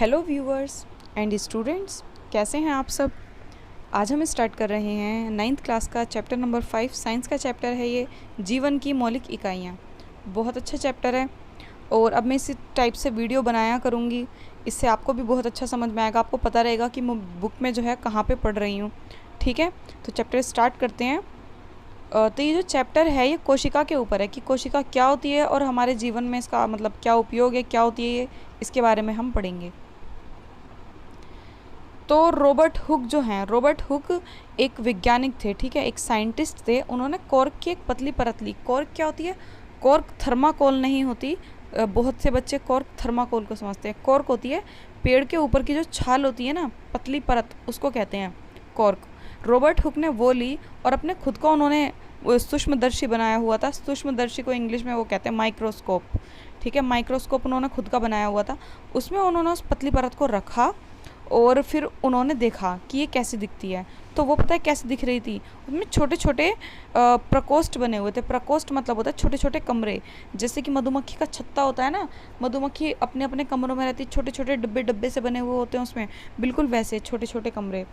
Hello viewers and students, कैसे हैं आप सब। आज हम स्टार्ट कर रहे हैं 9th क्लास का चैप्टर नंबर 5 साइंस का चैप्टर है ये, जीवन की मौलिक इकाइयाँ। बहुत अच्छा चैप्टर है और अब मैं इसी टाइप से वीडियो बनाया करूँगी। इससे आपको भी बहुत अच्छा समझ में आएगा, आपको पता रहेगा कि मैं बुक में जो है कहाँ पे पढ़ रही हूँ। ठीक है, तो चैप्टर स्टार्ट करते हैं। तो ये जो चैप्टर है ये कोशिका के ऊपर है कि कोशिका क्या होती है और हमारे जीवन में इसका मतलब क्या उपयोग है, क्या होती है ये, इसके बारे में हम पढ़ेंगे। तो रॉबर्ट हुक जो हैं, रॉबर्ट हुक एक वैज्ञानिक थे, ठीक है, एक साइंटिस्ट थे। उन्होंने कॉर्क की एक पतली परत ली। कॉर्क क्या होती है? कॉर्क थर्माकोल नहीं होती। बहुत से बच्चे कॉर्क थर्माकोल को समझते हैं। कॉर्क होती है पेड़ के ऊपर की जो छाल होती है ना, पतली परत, उसको कहते हैं कॉर्क। रॉबर्ट हुक ने वो ली और अपने खुद को उन्होंने सूक्ष्मदर्शी बनाया हुआ था। सूक्ष्मदर्शी को इंग्लिश में वो कहते हैं माइक्रोस्कोप। ठीक है, माइक्रोस्कोप उन्होंने खुद का बनाया हुआ था। उसमें उन्होंने उस पतली परत को रखा और फिर उन्होंने देखा कि ये कैसी दिखती है। तो वो पता है कैसे दिख रही थी? उसमें छोटे छोटे प्रकोष्ठ बने हुए थे। प्रकोष्ठ मतलब होता है छोटे छोटे कमरे, जैसे कि मधुमक्खी का छत्ता होता है ना, मधुमक्खी अपने अपने कमरों में रहती है, छोटे छोटे डब्बे डब्बे से बने हुए होते हैं उसमें, बिल्कुल वैसे छोटे छोटे कमरे।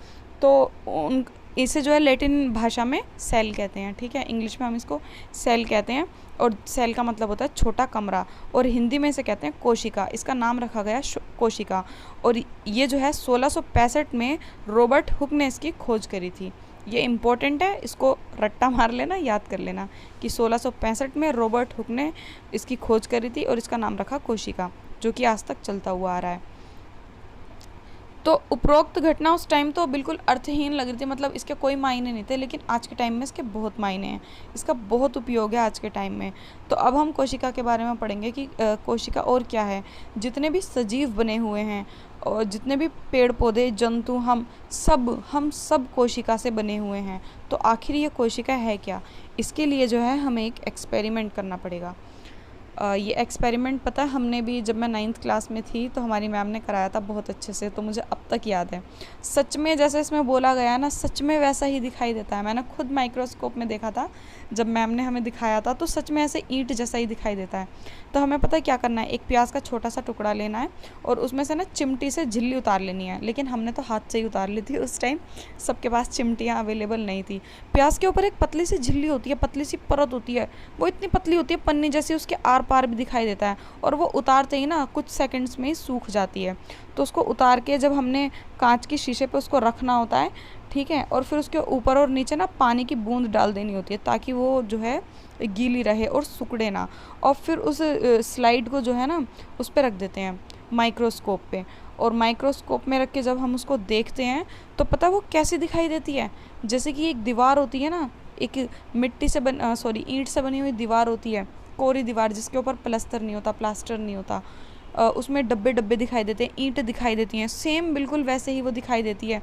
तो उन इसे जो है लैटिन भाषा में सेल कहते हैं। ठीक है, इंग्लिश में हम इसको सेल कहते हैं और सेल का मतलब होता है छोटा कमरा, और हिंदी में इसे कहते हैं कोशिका। इसका नाम रखा गया कोशिका। और ये जो है 1665 में रॉबर्ट हुक ने इसकी खोज करी थी। ये इम्पोर्टेंट है, इसको रट्टा मार लेना, याद कर लेना कि 1665 में रॉबर्ट हुक ने इसकी खोज करी थी और इसका नाम रखा कोशिका, जो कि आज तक चलता हुआ आ रहा है। तो उपरोक्त घटना उस टाइम तो बिल्कुल अर्थहीन लग रही थी, मतलब इसके कोई मायने नहीं थे, लेकिन आज के टाइम में इसके बहुत मायने हैं, इसका बहुत उपयोग है आज के टाइम में। तो अब हम कोशिका के बारे में पढ़ेंगे कि कोशिका और क्या है। जितने भी सजीव बने हुए हैं और जितने भी पेड़ पौधे जंतु, हम सब कोशिका से बने हुए हैं। तो आखिर ये कोशिका है क्या? इसके लिए जो है हमें एक एक्सपेरिमेंट करना पड़ेगा। ये एक्सपेरिमेंट पता है हमने भी, जब मैं 9th क्लास में थी तो हमारी मैम ने कराया था बहुत अच्छे से, तो मुझे अब तक याद है। सच में जैसे इसमें बोला गया है ना, सच में वैसा ही दिखाई देता है। मैंने खुद माइक्रोस्कोप में देखा था, जब मैम ने हमें दिखाया था, तो सच में ऐसे ईंट जैसा ही दिखाई देता है। तो हमें पता है क्या करना है, एक प्याज का छोटा सा टुकड़ा लेना है और उसमें से ना चिमटी से झिल्ली उतार लेनी है। लेकिन हमने तो हाथ से ही उतार ली थी, उस टाइम सबके पास चिमटियाँ अवेलेबल नहीं थी। प्याज के ऊपर एक पतली सी झिल्ली होती है, पतली सी परत होती है, वो इतनी पतली होती है पन्नी जैसी, उसके आर पार भी दिखाई देता है, और वो उतारते ही ना कुछ सेकंड्स में ही सूख जाती है। तो उसको उतार के जब हमने कांच की शीशे पे उसको रखना होता है, ठीक है, और फिर उसके ऊपर और नीचे ना पानी की बूंद डाल देनी होती है, ताकि वो जो है गीली रहे और सिकुड़े ना। और फिर उस स्लाइड को जो है ना उस पर रख देते हैं माइक्रोस्कोप पे, और माइक्रोस्कोप में रख के जब हम उसको देखते हैं तो पता वो कैसी दिखाई देती है। जैसे कि एक दीवार होती है ना, एक मिट्टी से ईंट से बनी हुई दीवार होती है, कोरी दीवार जिसके ऊपर प्लास्टर नहीं होता, उसमें डब्बे डब्बे दिखाई देते हैं, ईंट दिखाई देती हैं, सेम बिल्कुल वैसे ही वो दिखाई देती है,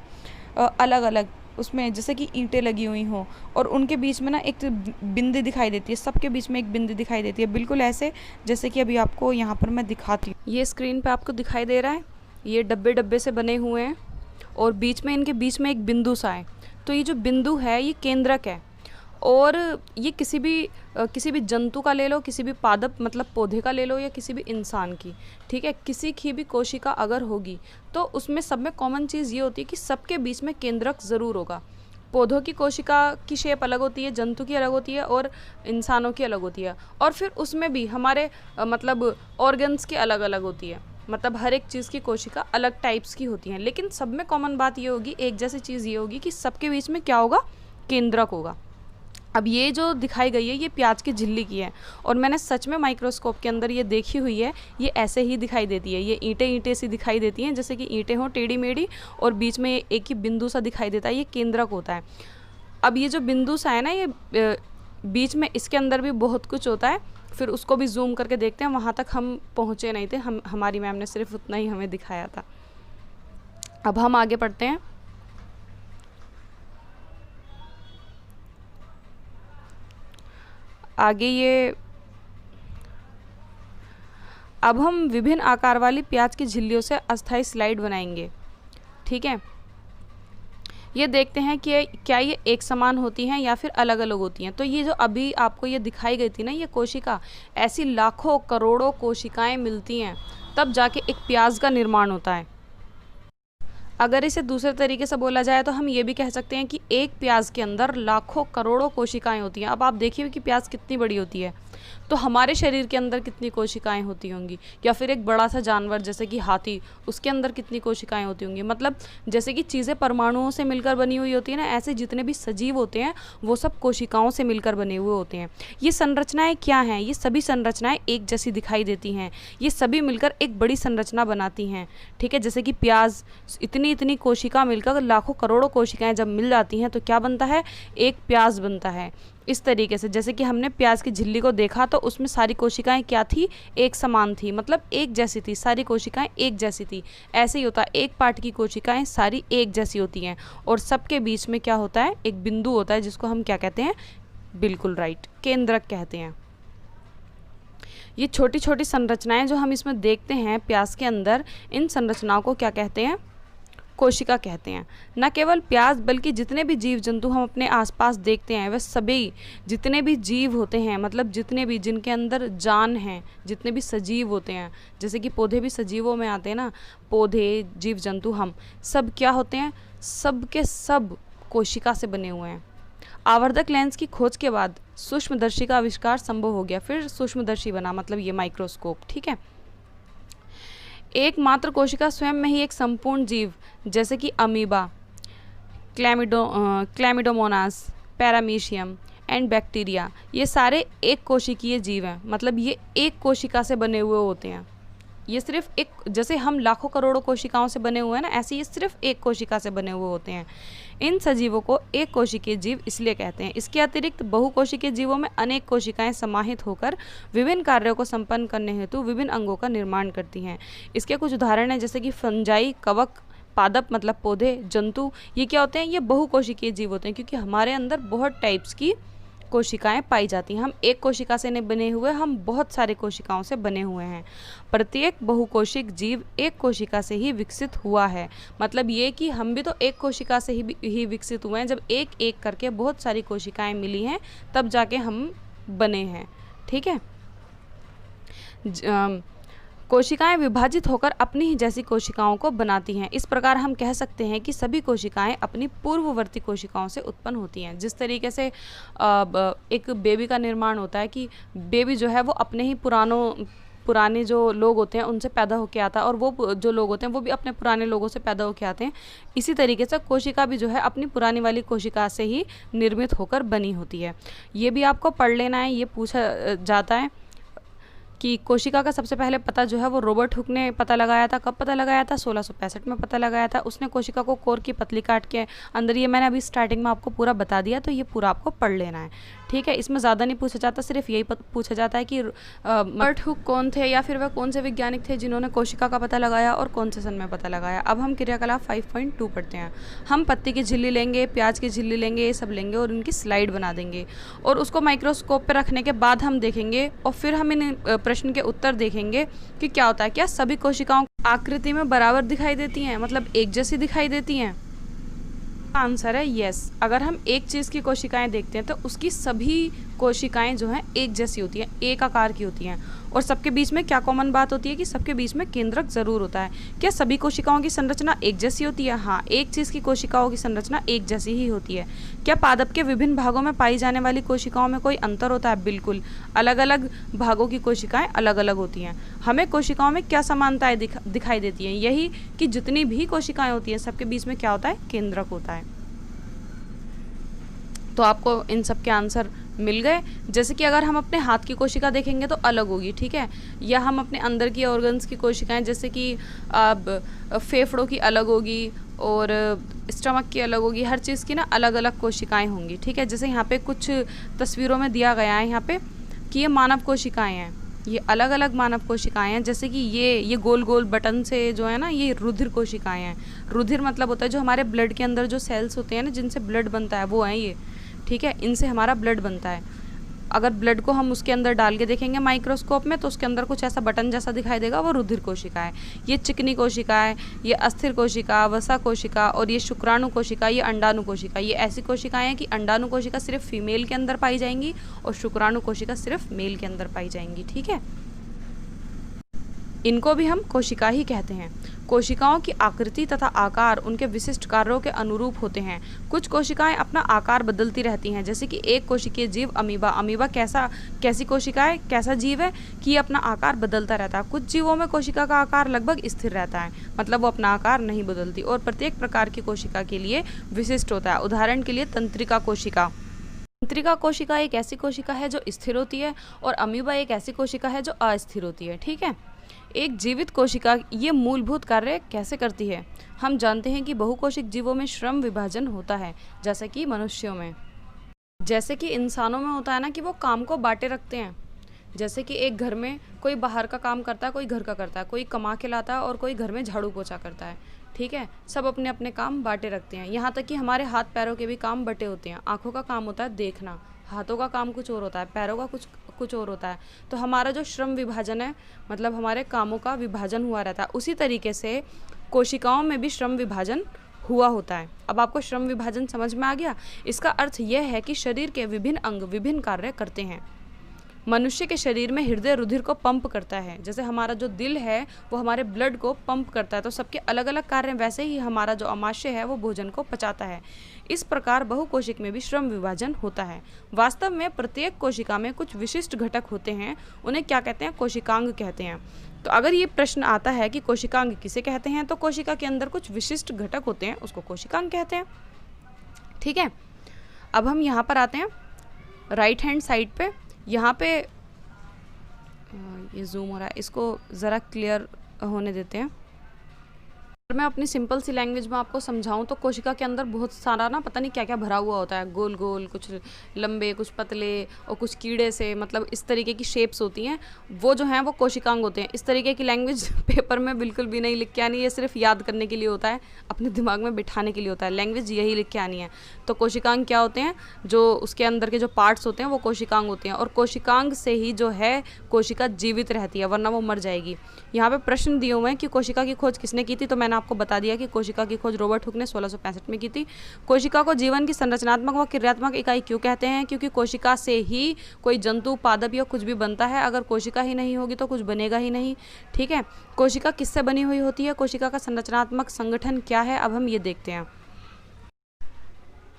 अलग अलग उसमें जैसे कि ईंटें लगी हुई हों, और उनके बीच में ना एक बिंदी दिखाई देती है, सबके बीच में एक बिंदी दिखाई देती है, बिल्कुल ऐसे जैसे कि अभी आपको यहाँ पर मैं दिखाती हूँ। ये स्क्रीन पे आपको दिखाई दे रहा है, ये डब्बे डब्बे से बने हुए हैं और बीच में इनके बीच में एक बिंदु सा है। तो ये जो बिंदु है ये केंद्रक है, और ये किसी भी जंतु का ले लो, किसी भी पादप मतलब पौधे का ले लो, या किसी भी इंसान की, ठीक है, किसी की भी कोशिका अगर होगी तो उसमें सब में कॉमन चीज़ ये होती है कि सबके बीच में केंद्रक ज़रूर होगा। पौधों की कोशिका की शेप अलग होती है, जंतु की अलग होती है और इंसानों की अलग होती है, और फिर उसमें भी हमारे मतलब ऑर्गन्स की अलग अलग होती है। मतलब हर एक चीज़ की कोशिका अलग टाइप्स की होती हैं, लेकिन सब में कॉमन बात ये होगी, एक जैसी चीज़ ये होगी कि सबके बीच में क्या होगा? केंद्रक होगा। अब ये जो दिखाई गई है ये प्याज की झिल्ली की है, और मैंने सच में माइक्रोस्कोप के अंदर ये देखी हुई है, ये ऐसे ही दिखाई देती है। ये ईंटें सी दिखाई देती हैं, जैसे कि ईंटें हों टेढ़ी मेढ़ी, और बीच में एक ही बिंदु सा दिखाई देता है, ये केंद्रक होता है। अब ये जो बिंदु सा है ना, ये बीच में, इसके अंदर भी बहुत कुछ होता है, फिर उसको भी जूम करके देखते हैं। वहाँ तक हम पहुँचे नहीं थे, हमारी मैम ने सिर्फ उतना ही हमें दिखाया था। अब हम आगे पढ़ते हैं। आगे ये अब हम विभिन्न आकार वाली प्याज की झिल्लियों से अस्थायी स्लाइड बनाएंगे। ठीक है, ये देखते हैं कि क्या ये एक समान होती हैं या फिर अलग अलग होती हैं। तो ये जो अभी आपको ये दिखाई गई थी ना, ये कोशिका, ऐसी लाखों करोड़ों कोशिकाएं मिलती हैं तब जाके एक प्याज का निर्माण होता है। अगर इसे दूसरे तरीके से बोला जाए तो हम ये भी कह सकते हैं कि एक प्याज के अंदर लाखों करोड़ों कोशिकाएं होती हैं। अब आप देखिए कि प्याज कितनी बड़ी होती है, तो हमारे शरीर के अंदर कितनी कोशिकाएं होती होंगी, या फिर एक बड़ा सा जानवर जैसे कि हाथी, उसके अंदर कितनी कोशिकाएं होती होंगी। मतलब जैसे कि चीज़ें परमाणुओं से मिलकर बनी हुई होती है ना, ऐसे जितने भी सजीव होते हैं वो सब कोशिकाओं से मिलकर बने हुए होते हैं। ये संरचनाएं क्या हैं? ये सभी संरचनाएं एक जैसी दिखाई देती हैं, ये सभी मिलकर एक बड़ी संरचना बनाती हैं। ठीक है, जैसे कि प्याज, इतनी इतनी कोशिका मिलकर लाखों करोड़ों कोशिकाएं जब मिल जाती हैं तो क्या बनता है? एक प्याज बनता है। इस तरीके से जैसे कि हमने प्याज की झिल्ली को देखा तो उसमें सारी कोशिकाएं क्या थी? एक समान थी, मतलब एक जैसी थी, सारी कोशिकाएं एक जैसी थी। ऐसे ही होता है, एक पार्ट की कोशिकाएं सारी एक जैसी होती हैं और सबके बीच में क्या होता है? एक बिंदु होता है जिसको हम क्या कहते हैं? बिल्कुल राइट, केंद्रक कहते हैं। ये छोटी छोटी संरचनाएं जो हम इसमें देखते हैं प्याज के अंदर, इन संरचनाओं को क्या कहते हैं? कोशिका कहते हैं। न केवल प्याज बल्कि जितने भी जीव जंतु हम अपने आसपास देखते हैं वह सभी जितने भी जीव होते हैं, मतलब जितने भी जिनके अंदर जान है, जितने भी सजीव होते हैं, जैसे कि पौधे भी सजीवों में आते हैं ना, पौधे, जीव जंतु, हम सब क्या होते हैं? सब के सब कोशिका से बने हुए हैं। आवर्धक लेंस की खोज के बाद सूक्ष्मदर्शी का आविष्कार संभव हो गया, फिर सूक्ष्मदर्शी बना, मतलब ये माइक्रोस्कोप। ठीक है, एकमात्र कोशिका स्वयं में ही एक संपूर्ण जीव जैसे कि अमीबा, क्लैमिडोमोनास, पैरामीशियम एंड बैक्टीरिया, ये सारे एक कोशिकीय जीव हैं। मतलब ये एक कोशिका से बने हुए होते हैं। ये सिर्फ एक, जैसे हम लाखों करोड़ों कोशिकाओं से बने हुए हैं ना, ऐसे ये सिर्फ एक कोशिका से बने हुए होते हैं। इन सजीवों को एक कोशिकीय जीव इसलिए कहते हैं। इसके अतिरिक्त बहुकोशिकीय जीवों में अनेक कोशिकाएं समाहित होकर विभिन्न कार्यों को संपन्न करने हेतु विभिन्न अंगों का निर्माण करती हैं। इसके कुछ उदाहरण हैं जैसे कि फंजाई, कवक, पादप मतलब पौधे, जंतु, ये क्या होते हैं? ये बहुकोशिकीय जीव होते हैं क्योंकि हमारे अंदर बहुत टाइप्स की कोशिकाएं पाई जाती हैं। हम एक कोशिका से नहीं बने हुए, हम बहुत सारे कोशिकाओं से बने हुए हैं। प्रत्येक बहुकोशिक जीव एक कोशिका से ही विकसित हुआ है। मतलब ये कि हम भी तो एक कोशिका से ही विकसित हुए हैं। जब एक एक करके बहुत सारी कोशिकाएं मिली हैं तब जाके हम बने हैं। ठीक है, कोशिकाएं विभाजित होकर अपनी ही जैसी कोशिकाओं को बनाती हैं। इस प्रकार हम कह सकते हैं कि सभी कोशिकाएं अपनी पूर्ववर्ती कोशिकाओं से उत्पन्न होती हैं। जिस तरीके से एक बेबी का निर्माण होता है कि बेबी जो है वो अपने ही पुराने जो लोग होते हैं उनसे पैदा होकर आता है, और वो जो लोग होते हैं वो भी अपने पुराने लोगों से पैदा होकर आते हैं। इसी तरीके से कोशिका भी जो है अपनी पुरानी वाली कोशिका से ही निर्मित होकर बनी होती है। ये भी आपको पढ़ लेना है। ये पूछा जाता है कि कोशिका का सबसे पहले पता जो है वो रॉबर्ट हुक ने पता लगाया था। कब पता लगाया था? 1665 में पता लगाया था। उसने कोशिका को कोर की पतली काट के अंदर, ये मैंने अभी स्टार्टिंग में आपको पूरा बता दिया, तो ये पूरा आपको पढ़ लेना है। ठीक है, इसमें ज़्यादा नहीं पूछा जाता, सिर्फ यही पूछा जाता है कि रॉबर्ट हुक कौन थे या फिर वह कौन से वैज्ञानिक थे जिन्होंने कोशिका का पता लगाया और कौन से सन में पता लगाया। अब हम क्रियाकलाप 5.2 पढ़ते हैं। हम पत्ती की झिल्ली लेंगे, प्याज की झिल्ली लेंगे, ये सब लेंगे और उनकी स्लाइड बना देंगे और उसको माइक्रोस्कोप पर रखने के बाद हम देखेंगे और फिर हम इन प्रश्न के उत्तर देखेंगे कि क्या होता है। क्या सभी कोशिकाओं आकृति में बराबर दिखाई देती हैं, मतलब एक जैसी दिखाई देती हैं? आंसर है यस। अगर हम एक चीज़ की कोशिकाएं देखते हैं तो उसकी सभी कोशिकाएं जो हैं एक जैसी होती हैं, एक आकार की होती हैं, और सबके बीच में क्या कॉमन बात होती है कि सबके बीच में केंद्रक ज़रूर होता है। क्या सभी कोशिकाओं की संरचना एक जैसी होती है? हाँ, एक चीज़ की कोशिकाओं की संरचना एक जैसी ही होती है। क्या पादप के विभिन्न भागों में पाई जाने वाली कोशिकाओं में कोई अंतर होता है? बिल्कुल, अलग अलग भागों की कोशिकाएं अलग अलग होती हैं। हमें कोशिकाओं में क्या समानताएं दिखाई देती हैं? यही कि जितनी भी कोशिकाएं होती हैं सबके बीच में क्या होता है? केंद्रक होता है। तो आपको इन सब के आंसर मिल गए। जैसे कि अगर हम अपने हाथ की कोशिका देखेंगे तो अलग होगी, ठीक है, या हम अपने अंदर की ऑर्गन्स की कोशिकाएं जैसे कि फेफड़ों की अलग होगी और स्टमक की अलग होगी। हर चीज़ की ना अलग अलग कोशिकाएं होंगी। ठीक है, जैसे यहाँ पे कुछ तस्वीरों में दिया गया है यहाँ पे कि ये मानव कोशिकाएँ हैं, ये अलग अलग मानव कोशिकाएं हैं। जैसे कि ये गोल गोल बटन से जो है ना, ये रुधिर कोशिकाएं हैं। रुधिर मतलब होता है जो हमारे ब्लड के अंदर जो सेल्स होते हैं ना जिनसे ब्लड बनता है, वो हैं ये। ठीक है, इनसे हमारा ब्लड बनता है। अगर ब्लड को हम उसके अंदर डाल के देखेंगे माइक्रोस्कोप में तो उसके अंदर कुछ ऐसा बटन जैसा दिखाई देगा, वो रुधिर कोशिका है। ये चिकनी कोशिका है, ये अस्थिर कोशिका, वसा कोशिका, और ये शुक्राणु कोशिका, ये अंडाणु कोशिका। ये ऐसी कोशिकाएं हैं कि अंडाणु कोशिका सिर्फ फीमेल के अंदर पाई जाएंगी और शुक्राणु कोशिका सिर्फ मेल के अंदर पाई जाएंगी। ठीक है, इनको भी हम कोशिका ही कहते हैं। कोशिकाओं की आकृति तथा आकार उनके विशिष्ट कार्यों के अनुरूप होते हैं। कुछ कोशिकाएं अपना आकार बदलती रहती हैं, जैसे कि एक कोशिकीय जीव अमीबा। अमीबा कैसी कोशिका है, कैसा जीव है कि ये अपना आकार बदलता रहता है। कुछ जीवों में कोशिका का आकार लगभग स्थिर रहता है, मतलब वो अपना आकार नहीं बदलती, और प्रत्येक प्रकार की कोशिका के लिए विशिष्ट होता है। उदाहरण के लिए तंत्रिका कोशिका। तंत्रिका कोशिका एक ऐसी कोशिका है जो स्थिर होती है, और अमीबा एक ऐसी कोशिका है जो अस्थिर होती है। ठीक है, एक जीवित कोशिका ये मूलभूत कार्य कैसे करती है? हम जानते हैं कि बहुकोशिक जीवों में श्रम विभाजन होता है, जैसे कि मनुष्यों में, जैसे कि इंसानों में होता है ना कि वो काम को बांटे रखते हैं। जैसे कि एक घर में कोई बाहर का काम करता है, कोई घर का करता है, कोई कमा के लाता है और कोई घर में झाड़ू पोछा करता है। ठीक है, सब अपने अपने काम बांटे रखते हैं। यहाँ तक कि हमारे हाथ पैरों के भी काम बटे होते हैं। आँखों का काम होता है देखना, हाथों का काम कुछ और होता है, पैरों का कुछ और होता है। तो हमारा जो श्रम विभाजन है, मतलब हमारे कामों का विभाजन हुआ रहता है। उसी तरीके से कोशिकाओं में भी श्रम विभाजन हुआ होता है। अब आपको श्रम विभाजन समझ में आ गया? इसका अर्थ यह है कि शरीर के विभिन्न अंग विभिन्न कार्य करते हैं। मनुष्य के शरीर में हृदय रुधिर को पंप करता है, जैसे हमारा जो दिल है वो हमारे ब्लड को पंप करता है। तो सबके अलग अलग कार्य, वैसे ही हमारा जो आमाशय है वो भोजन को पचाता है। इस प्रकार बहुकोशिक में भी श्रम विभाजन होता है। वास्तव में प्रत्येक कोशिका में कुछ विशिष्ट घटक होते हैं, उन्हें क्या कहते हैं? कोशिकांग कहते हैं। तो अगर ये प्रश्न आता है कि कोशिकांग किसे कहते हैं, तो कोशिका के अंदर कुछ विशिष्ट घटक होते हैं, उसको कोशिकांग कहते हैं। ठीक है, अब हम यहाँ पर आते हैं राइट हैंड साइड पे। यहाँ पे ये जूम हो रहा है, इसको ज़रा क्लियर होने देते हैं। अगर मैं अपनी सिंपल सी लैंग्वेज में आपको समझाऊं तो कोशिका के अंदर बहुत सारा ना पता नहीं क्या क्या भरा हुआ होता है, गोल गोल, कुछ लंबे, कुछ पतले और कुछ कीड़े से, मतलब इस तरीके की शेप्स होती हैं। वो जो हैं वो कोशिकांग होते हैं। इस तरीके की लैंग्वेज पेपर में बिल्कुल भी नहीं लिख के आनी, ये सिर्फ याद करने के लिए होता है, अपने दिमाग में बिठाने के लिए होता है। लैंग्वेज यही लिख के आनी है। तो कोशिकांग क्या होते हैं? जो उसके अंदर के जो पार्ट्स होते हैं वो कोशिकांग होते हैं, और कोशिकांग से ही जो है कोशिका जीवित रहती है, वरना वो मर जाएगी। यहाँ पे प्रश्न दिए हुए हैं कि कोशिका की खोज किसने की थी, तो मैंने आपको बता दिया कि कोशिका की खोज रॉबर्ट हुक ने 1665 में की थी। कोशिका को जीवन की संरचनात्मक व क्रियात्मक इकाई क्यों कहते हैं? क्योंकि कोशिका से ही कोई जंतु, पादप या कुछ भी बनता है। अगर कोशिका ही नहीं होगी तो कुछ बनेगा ही नहीं। ठीक है, कोशिका किससे बनी हुई होती है? कोशिका का संरचनात्मक संगठन क्या है, अब हम ये देखते हैं।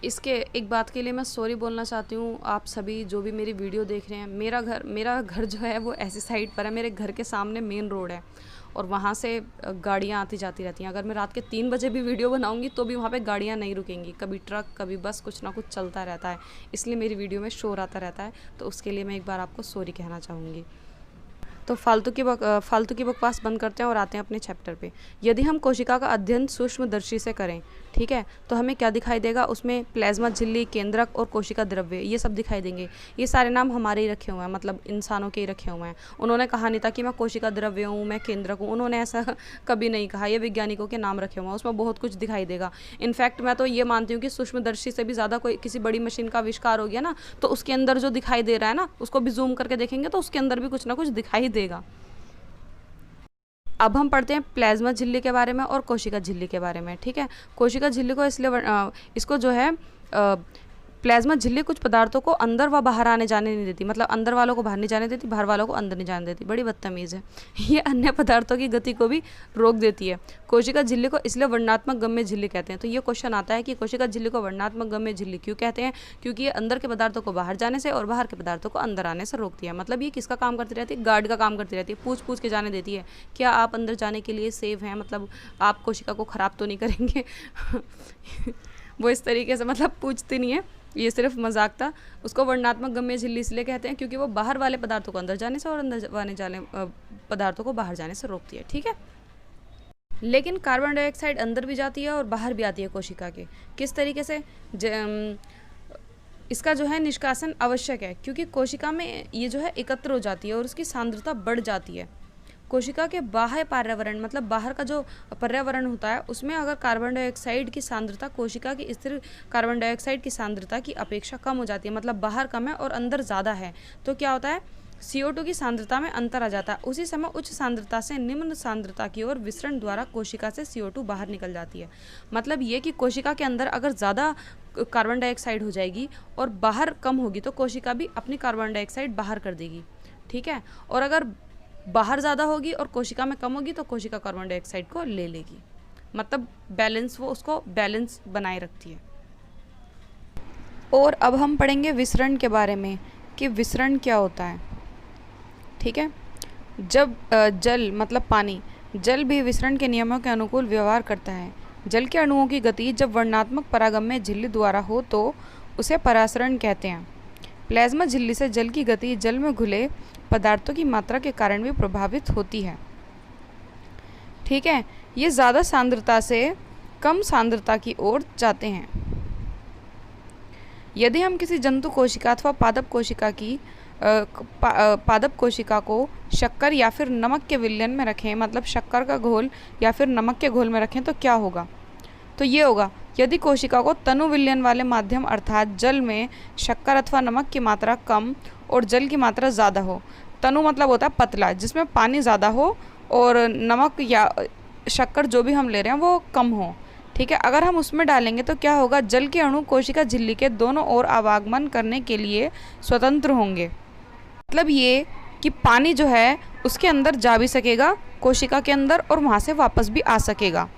इसके एक बात के लिए मैं सॉरी बोलना चाहती हूँ, आप सभी जो भी मेरी वीडियो देख रहे हैं। मेरा घर जो है वो ऐसी साइड पर है, मेरे घर के सामने मेन रोड है और वहाँ से गाड़ियाँ आती जाती रहती हैं। अगर मैं रात के 3 बजे भी वीडियो बनाऊँगी तो भी वहाँ पे गाड़ियाँ नहीं रुकेंगी, कभी ट्रक, कभी बस, कुछ ना कुछ चलता रहता है, इसलिए मेरी वीडियो में शोर आता रहता है। तो उसके लिए मैं एक बार आपको सॉरी कहना चाहूँगी। तो फालतू की बकवास बंद करते हैं और आते हैं अपने चैप्टर पे। यदि हम कोशिका का अध्ययन सूक्ष्मदर्शी से करें, ठीक है, तो हमें क्या दिखाई देगा? उसमें प्लाज्मा झिल्ली, केंद्रक और कोशिका द्रव्य, ये सब दिखाई देंगे। ये सारे नाम हमारे ही रखे हुए हैं, मतलब इंसानों के ही रखे हुए हैं। उन्होंने कहा नहीं था कि मैं कोशिका द्रव्य हूँ, मैं केंद्रक हूँ, उन्होंने ऐसा कभी नहीं कहा। ये वैज्ञानिकों के नाम रखे हुए हैं, उसमें बहुत कुछ दिखाई देगा। इनफैक्ट मैं तो ये मानती हूँ कि सूक्ष्मदर्शी से भी ज़्यादा कोई किसी बड़ी मशीन का आविष्कार हो गया ना, तो उसके अंदर जो दिखाई दे रहा है ना, उसको भी जूम करके देखेंगे तो उसके अंदर भी कुछ ना कुछ दिखाई देगा। अब हम पढ़ते हैं प्लाज्मा झिल्ली के बारे में और कोशिका झिल्ली के बारे में। ठीक है, कोशिका झिल्ली को इसलिए इसको जो है प्लाज्मा झिल्ली कुछ पदार्थों को अंदर व बाहर आने जाने नहीं देती, मतलब अंदर वालों को बाहर नहीं जाने देती, बाहर वालों को अंदर नहीं जाने देती। बड़ी बदतमीज़ है। ये अन्य पदार्थों की गति को भी रोक देती है। कोशिका झिल्ली को इसलिए वर्णनात्मक गम्य झिल्ली कहते हैं। तो ये क्वेश्चन आता है कि कोशिका झिल्ली को वर्णनात्मक गम्य झिल्ली क्यों कहते हैं? क्योंकि ये अंदर के पदार्थों को बाहर जाने से और बाहर के पदार्थों को अंदर आने से रोकती है। मतलब ये किसका काम करती रहती है? गार्ड का काम करती रहती है। पूछ के जाने देती है, क्या आप अंदर जाने के लिए सेफ हैं, मतलब आप कोशिका को ख़राब तो नहीं करेंगे। वो इस तरीके से मतलब पूछती नहीं है, ये सिर्फ मजाक था। उसको वर्णनात्मक गम्य झिल्ली इसलिए कहते हैं क्योंकि वो बाहर वाले पदार्थों को अंदर जाने से और अंदर आने जाने पदार्थों को बाहर जाने से रोकती है। ठीक है, लेकिन कार्बन डाइऑक्साइड अंदर भी जाती है और बाहर भी आती है कोशिका के। किस तरीके से? इसका जो है निष्कासन आवश्यक है, क्योंकि कोशिका में ये जो है एकत्र हो जाती है और उसकी सांद्रता बढ़ जाती है। कोशिका के बाह्य पर्यावरण, मतलब बाहर का जो पर्यावरण होता है, उसमें अगर कार्बन डाइऑक्साइड की सांद्रता कोशिका की स्थिर कार्बन डाइऑक्साइड की सांद्रता की अपेक्षा कम हो जाती है, मतलब बाहर कम है और अंदर ज़्यादा है, तो क्या होता है? CO2 की सांद्रता में अंतर आ जाता है। उसी समय उच्च सांद्रता से निम्न सांद्रता की ओर विसरण द्वारा कोशिका से CO2 बाहर निकल जाती है। मतलब ये कि कोशिका के अंदर अगर ज़्यादा कार्बन डाइऑक्साइड हो जाएगी और बाहर कम होगी तो कोशिका भी अपनी कार्बन डाइऑक्साइड बाहर कर देगी। ठीक है, और अगर बाहर ज़्यादा होगी और कोशिका में कम होगी तो कोशिका कार्बन डाइऑक्साइड को ले लेगी, मतलब बैलेंस, वो उसको बैलेंस बनाए रखती है। और अब हम पढ़ेंगे विसरण के बारे में कि विसरण क्या होता है। ठीक है, जब जल मतलब पानी, जल भी विसरण के नियमों के अनुकूल व्यवहार करता है। जल के अणुओं की गति जब वर्णात्मक परागम्य झिल्ली द्वारा हो तो उसे परासरण कहते हैं। प्लाज्मा झिल्ली से जल की गति जल में घुले पदार्थों की मात्रा के कारण भी प्रभावित होती है। ठीक है, ये ज़्यादा सांद्रता से कम सांद्रता की ओर जाते हैं। यदि हम किसी जंतु कोशिका अथवा पादप कोशिका को शक्कर या फिर नमक के विलयन में रखें, मतलब शक्कर का घोल या फिर नमक के घोल में रखें, तो क्या होगा? तो ये होगा, यदि कोशिका को तनु विलयन वाले माध्यम अर्थात जल में शक्कर अथवा नमक की मात्रा कम और जल की मात्रा ज़्यादा हो। तनु मतलब होता है पतला, जिसमें पानी ज़्यादा हो और नमक या शक्कर जो भी हम ले रहे हैं वो कम हो। ठीक है, अगर हम उसमें डालेंगे तो क्या होगा, जल के अणु कोशिका झिल्ली के दोनों ओर आवागमन करने के लिए स्वतंत्र होंगे। मतलब ये कि पानी जो है उसके अंदर जा भी सकेगा कोशिका के अंदर और वहाँ से वापस भी आ सकेगा।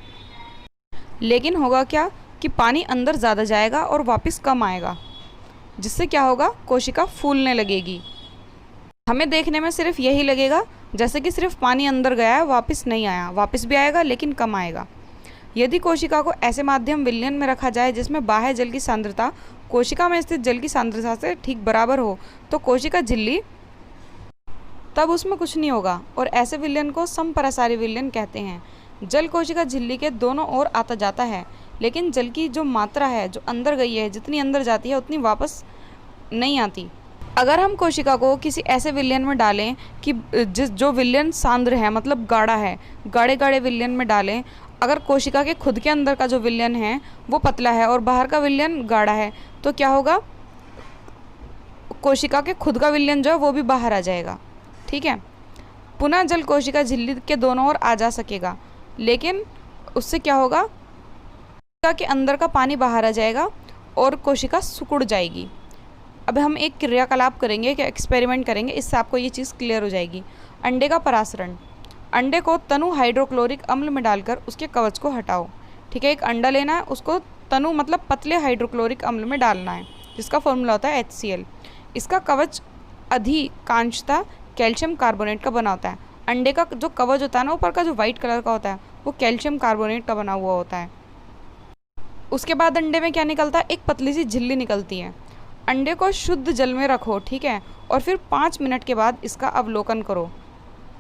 लेकिन होगा क्या कि पानी अंदर ज़्यादा जाएगा और वापस कम आएगा, जिससे क्या होगा, कोशिका फूलने लगेगी। हमें देखने में सिर्फ यही लगेगा जैसे कि सिर्फ पानी अंदर गया है, वापस नहीं आया, वापस भी आएगा लेकिन कम आएगा। यदि कोशिका को ऐसे माध्यम विलयन में रखा जाए जिसमें बाह्य जल की सांद्रता कोशिका में स्थित जल की सांद्रता से ठीक बराबर हो तो कोशिका झिल्ली, तब उसमें कुछ नहीं होगा और ऐसे विलयन को समपरासारी विलयन कहते हैं। जल कोशिका झिल्ली के दोनों ओर आता जाता है, लेकिन जल की जो मात्रा है जो अंदर गई है, जितनी अंदर जाती है उतनी वापस नहीं आती। अगर हम कोशिका को किसी ऐसे विलयन में डालें कि जो विलयन सांद्र है, मतलब गाढ़ा है, गाढ़े गाढ़े विलयन में डालें, अगर कोशिका के खुद के अंदर का जो विलयन है वो पतला है और बाहर का विलयन गाढ़ा है, तो क्या होगा, कोशिका के खुद का विलयन जो है वो भी बाहर आ जाएगा। ठीक है, पुनः जल कोशिका झिल्ली के दोनों ओर आ जा सकेगा, लेकिन उससे क्या होगा, कोशिका के अंदर का पानी बाहर आ जाएगा और कोशिका सिकुड़ जाएगी। अब हम एक क्रियाकलाप करेंगे, कि एक्सपेरिमेंट करेंगे, इससे आपको ये चीज़ क्लियर हो जाएगी। अंडे का परासरण। अंडे को तनु हाइड्रोक्लोरिक अम्ल में डालकर उसके कवच को हटाओ। ठीक है, एक अंडा लेना है, उसको तनु मतलब पतले हाइड्रोक्लोरिक अम्ल में डालना है, जिसका फॉर्मूला होता है HCl। इसका कवच अधिकांशतः कैल्शियम कार्बोनेट का बना होता है। अंडे का जो कवच होता है ना, ऊपर का जो वाइट कलर का होता है, वो कैल्शियम कार्बोनेट का बना हुआ होता है। उसके बाद अंडे में क्या निकलता है, एक पतली सी झिल्ली निकलती है। अंडे को शुद्ध जल में रखो, ठीक है, और फिर 5 मिनट के बाद इसका अवलोकन करो।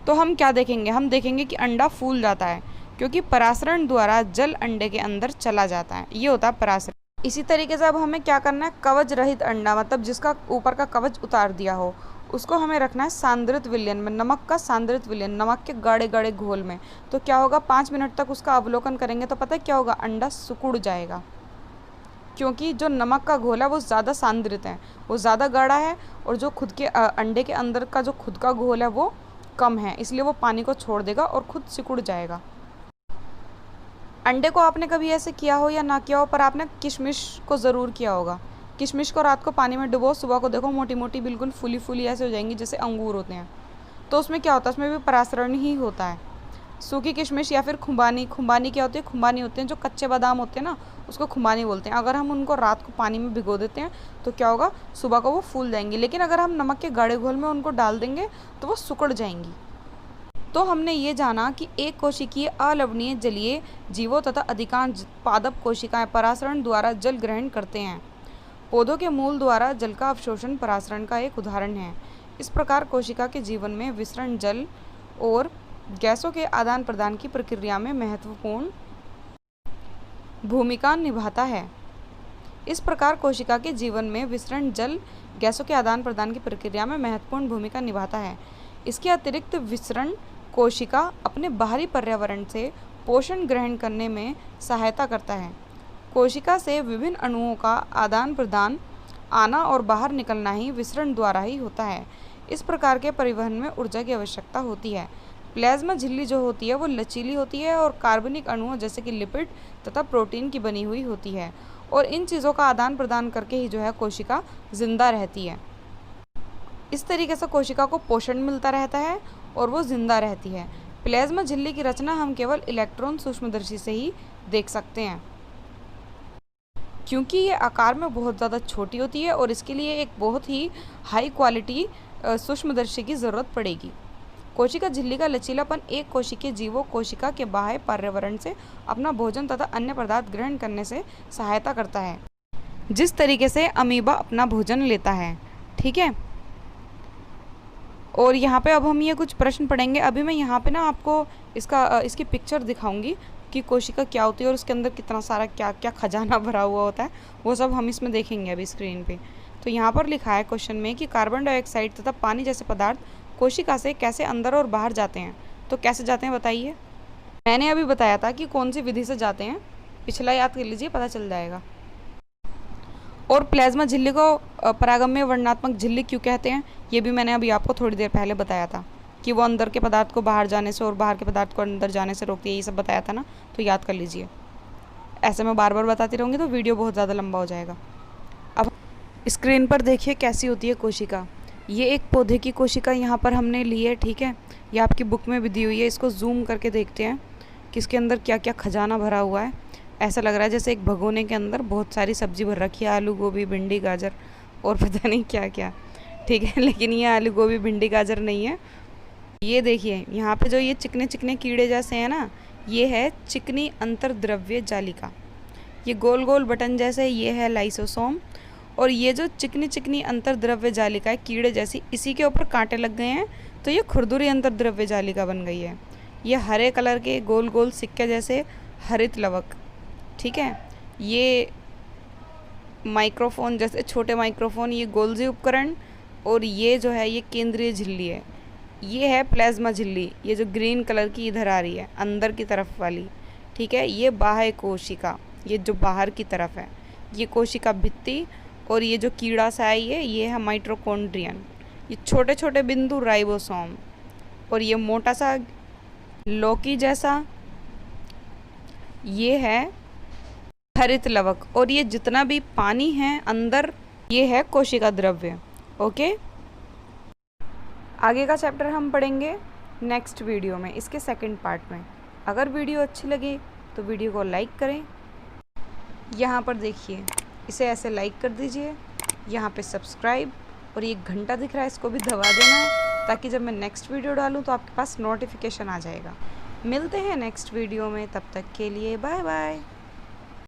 तो हम क्या देखेंगे, हम देखेंगे कि अंडा फूल जाता है, क्योंकि परासरण द्वारा जल अंडे के अंदर चला जाता है। ये होता है परासरण। इसी तरीके से अब हमें क्या करना है, कवच रहित अंडा, मतलब जिसका ऊपर का कवच उतार दिया हो, उसको हमें रखना है सांद्रित विलयन में, नमक का सांद्रित विलयन, नमक के गाढ़े गाढ़े घोल में। तो क्या होगा, 5 मिनट तक उसका अवलोकन करेंगे तो पता है क्या होगा, अंडा सिकुड़ जाएगा, क्योंकि जो नमक का घोल है वो ज़्यादा सांद्रित है, वो ज़्यादा गाढ़ा है, और जो खुद के अंडे के अंदर का जो खुद का घोल है वो कम है, इसलिए वो पानी को छोड़ देगा और खुद सिकुड़ जाएगा। अंडे को आपने कभी ऐसे किया हो या ना किया हो, पर आपने किशमिश को ज़रूर किया होगा। किशमिश को रात को पानी में डुबो, सुबह को देखो मोटी मोटी बिल्कुल फूली फूली ऐसे हो जाएंगी जैसे अंगूर होते हैं। तो उसमें क्या होता है, उसमें भी परासरण ही होता है। सूखी किशमिश या फिर खुबानी, खुबानी क्या होती है, खुबानी होते हैं जो कच्चे बादाम होते हैं ना, उसको खुबानी बोलते हैं। अगर हम उनको रात को पानी में भिगो देते हैं तो क्या होगा, सुबह को वो फूल जाएंगी, लेकिन अगर हम नमक के गाढ़े घोल में उनको डाल देंगे तो वो सिकुड़ जाएंगी। तो हमने ये जाना कि एक कोशिकीय अलवणीय जलीय जीवों तथा अधिकांश पादप कोशिकाएं परासरण द्वारा जल ग्रहण करते हैं। पौधों के मूल द्वारा जल का अवशोषण परासरण का एक उदाहरण है। इस प्रकार कोशिका के जीवन में विसरण जल और गैसों के आदान प्रदान की प्रक्रिया में महत्वपूर्ण भूमिका निभाता है। इस प्रकार कोशिका के जीवन में विसरण जल गैसों के आदान प्रदान की प्रक्रिया में महत्वपूर्ण भूमिका निभाता है। इसके अतिरिक्त विसरण कोशिका अपने बाहरी पर्यावरण से पोषण ग्रहण करने में सहायता करता है। कोशिका से विभिन्न अणुओं का आदान प्रदान, आना और बाहर निकलना ही विसरण द्वारा ही होता है। इस प्रकार के परिवहन में ऊर्जा की आवश्यकता होती है। प्लाज्मा झिल्ली जो होती है वो लचीली होती है और कार्बनिक अणुओं जैसे कि लिपिड तथा प्रोटीन की बनी हुई होती है, और इन चीज़ों का आदान प्रदान करके ही जो है कोशिका जिंदा रहती है। इस तरीके से कोशिका को पोषण मिलता रहता है और वो जिंदा रहती है। प्लाज्मा झिल्ली की रचना हम केवल इलेक्ट्रॉन सूक्ष्मदर्शी से ही देख सकते हैं, क्योंकि ये आकार में बहुत ज़्यादा छोटी होती है और इसके लिए एक बहुत ही हाई क्वालिटी सूक्ष्मदर्शी की ज़रूरत पड़ेगी। कोशिका झिल्ली का लचीलापन एक कोशिकीय जीवों कोशिका के बाह्य पर्यावरण से अपना भोजन तथा अन्य पदार्थ ग्रहण करने से सहायता करता है, जिस तरीके से अमीबा अपना भोजन लेता है। ठीक है, और यहाँ पे अब हम ये कुछ प्रश्न पढ़ेंगे। अभी मैं यहाँ पे ना आपको इसकी पिक्चर दिखाऊंगी कि कोशिका क्या होती है और उसके अंदर कितना सारा क्या क्या खजाना भरा हुआ होता है, वो सब हम इसमें देखेंगे अभी स्क्रीन पे। तो यहाँ पर लिखा है क्वेश्चन में कि कार्बन डाइऑक्साइड तथा पानी जैसे पदार्थ कोशिका से कैसे अंदर और बाहर जाते हैं। तो कैसे जाते हैं बताइए। मैंने अभी बताया था कि कौन सी विधि से जाते हैं, पिछला याद कर लीजिए, पता चल जाएगा। और प्लाज्मा झिल्ली को परागम्य वर्णनात्मक झिल्ली क्यों कहते हैं, ये भी मैंने अभी आपको थोड़ी देर पहले बताया था कि वो अंदर के पदार्थ को बाहर जाने से और बाहर के पदार्थ को अंदर जाने से रोकती है, ये सब बताया था ना, तो याद कर लीजिए। ऐसे मैं बार बार बताती रहूँगी तो वीडियो बहुत ज़्यादा लंबा हो जाएगा। अब स्क्रीन पर देखिए कैसी होती है कोशिका। ये एक पौधे की कोशिका यहाँ पर हमने ली है, ठीक है, ये आपकी बुक में भी दी हुई है। इसको जूम करके देखते हैं कि इसके अंदर क्या क्या खजाना भरा हुआ है। ऐसा लग रहा है जैसे एक भगोने के अंदर बहुत सारी सब्जी भर रखी है, आलू गोभी भिंडी गाजर और पता नहीं क्या क्या, ठीक है। लेकिन ये आलू गोभी भिंडी गाजर नहीं है। ये देखिए यहाँ पे जो ये चिकने चिकने कीड़े जैसे हैं ना, ये है चिकनी अंतर्द्रव्य जालिका। ये गोल गोल बटन जैसे ये है लाइसोसोम, और ये जो चिकनी चिकनी अंतर्द्रव्य जालिका है कीड़े जैसी, इसी के ऊपर कांटे लग गए हैं तो ये खुरदुरी अंतर्द्रव्य जालिका बन गई है। ये हरे कलर के गोल गोल सिक्के जैसे हरित लवक, ठीक है। ये माइक्रोफोन जैसे छोटे माइक्रोफोन, ये गोल्जी उपकरण, और ये जो है ये केंद्रीय झिल्ली है। ये है प्लाज्मा झिल्ली, ये जो ग्रीन कलर की इधर आ रही है अंदर की तरफ वाली, ठीक है। ये बाह्य कोशिका, ये जो बाहर की तरफ है, ये कोशिका भित्ति, और ये जो कीड़ा सा है ये है माइटोकॉन्ड्रियन। ये छोटे छोटे बिंदु राइबोसोम, और ये मोटा सा लौकी जैसा ये है हरित लवक, और ये जितना भी पानी है अंदर ये है कोशिका द्रव्य। ओके, आगे का चैप्टर हम पढ़ेंगे नेक्स्ट वीडियो में, इसके सेकंड पार्ट में। अगर वीडियो अच्छी लगी तो वीडियो को लाइक करें। यहाँ पर देखिए, इसे ऐसे लाइक कर दीजिए, यहाँ पे सब्सक्राइब, और ये घंटा दिख रहा है इसको भी दबा देना है, ताकि जब मैं नेक्स्ट वीडियो डालूँ तो आपके पास नोटिफिकेशन आ जाएगा। मिलते हैं नेक्स्ट वीडियो में, तब तक के लिए बाय बाय।